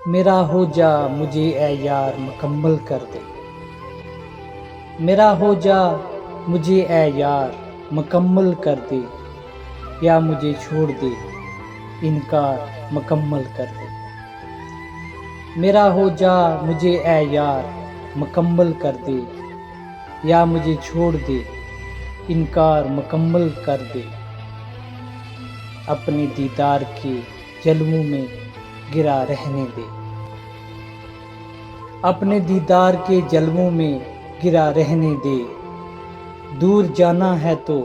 میرا ہو جا مجھے اے یار مکمل کر دے، میرا ہو جا مجھے اے یار مکمل کر دے، یا مجھے چھوڑ دے انکار مکمل کر دے۔ میرا ہو جا مجھے اے یار مکمل کر دے، یا مجھے چھوڑ دے انکار مکمل کر دے۔ اپنے دیدار کے جلووں میں گرا رہنے دے، اپنے دیدار کے جلووں میں گرا رہنے دے۔ دور جانا ہے تو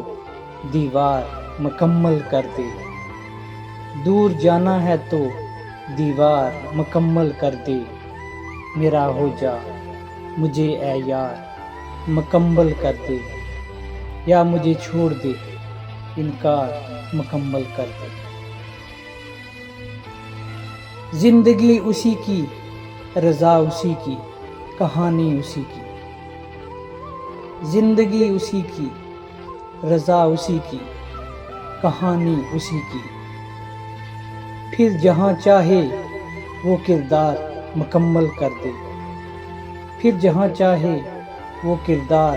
دیوار مکمل کر دے، دور جانا ہے تو دیوار مکمل کر دے۔ میرا ہو جا مجھے اے یار مکمل کر دے، یا مجھے چھوڑ دے انکار مکمل کر دے۔ زندگی اسی کی، رضا اسی کی، کہانی اسی کی۔ زندگی اسی کی، رضا اسی کی، کہانی اسی کی۔ پھر جہاں چاہے وہ کردار مکمل کر دے، پھر جہاں چاہے وہ کردار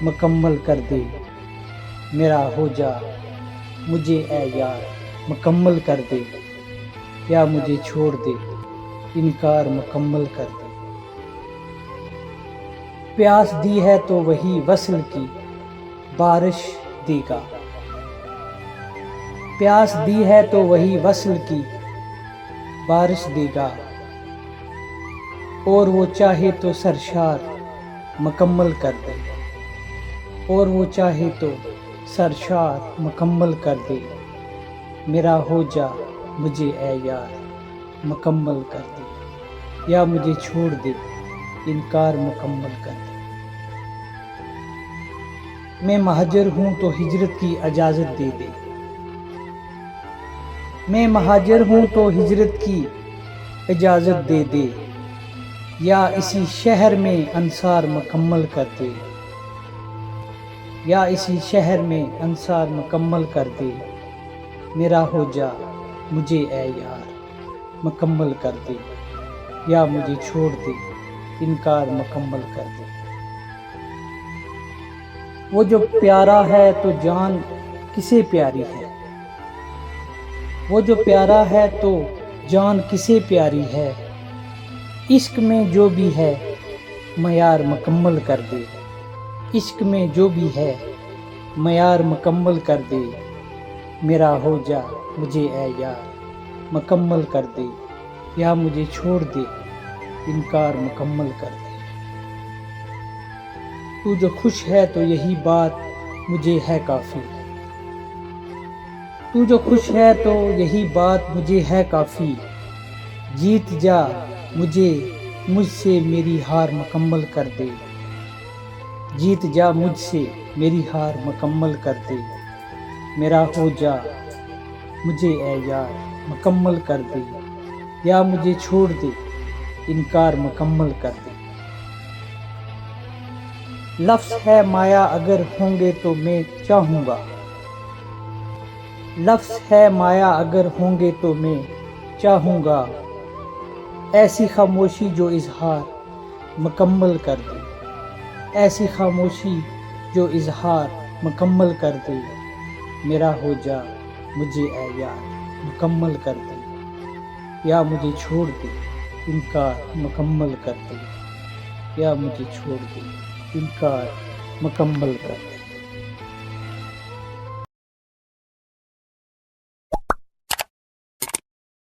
مکمل کر دے۔ میرا ہو جا مجھے اے یار مکمل کر دے، یا مجھے چھوڑ دے انکار مکمل کر دے۔ پیاس دی ہے تو وہی وصل کی بارش دے گا، پیاس دی ہے تو وہی وصل کی بارش دے گا۔ اور وہ چاہے تو سرشار مکمل کر دے، اور وہ چاہے تو سرشار مکمل کر دے۔ میرا ہو جا مجھے اے یار مکمل کر دے، یا مجھے چھوڑ دے انکار مکمل کر دے۔ میں مہاجر ہوں تو ہجرت کی اجازت دے دے، میں مہاجر ہوں تو ہجرت کی اجازت دے دے۔ یا اسی شہر میں انصار مکمل کر دے، یا اسی شہر میں انصار مکمل کر دے۔ میرا ہو جا مجھے اے یار مکمل کر دے، یا مجھے چھوڑ دے انکار مکمل کر دے۔ وہ جو پیارا ہے تو جان کسے پیاری ہے، وہ جو پیارا ہے تو جان کسے پیاری ہے۔ عشق میں جو بھی ہے معیار مکمل کر دے، عشق میں جو بھی ہے معیار مکمل کر دے۔ میرا ہو جا مجھے اے یار مکمل کر دے، یا مجھے چھوڑ دے انکار مکمل کر دے۔ تو جو خوش ہے تو یہی بات مجھے ہے کافی، تو جو خوش ہے تو یہی بات مجھے ہے کافی۔ جیت جا مجھ سے میری ہار مکمل کر دے، جیت جا مجھ سے میری ہار مکمل کر دے۔ میرا ہو جا مجھے اے یار مکمل کر دے، یا مجھے چھوڑ دے انکار مکمل کر دے۔ لفظ ہے مایا اگر ہوں گے تو میں چاہوں گا، لفظ ہے مایا اگر ہوں گے تو میں چاہوں گا۔ ایسی خاموشی جو اظہار مکمل کر دے، ایسی خاموشی جو اظہار مکمل کر دے۔ میرا ہو جا مجھے اے یار مکمل کر دے، یا مجھے چھوڑ دے انکار مکمل کر دے، یا مجھے چھوڑ دے انکار مکمل کر دے۔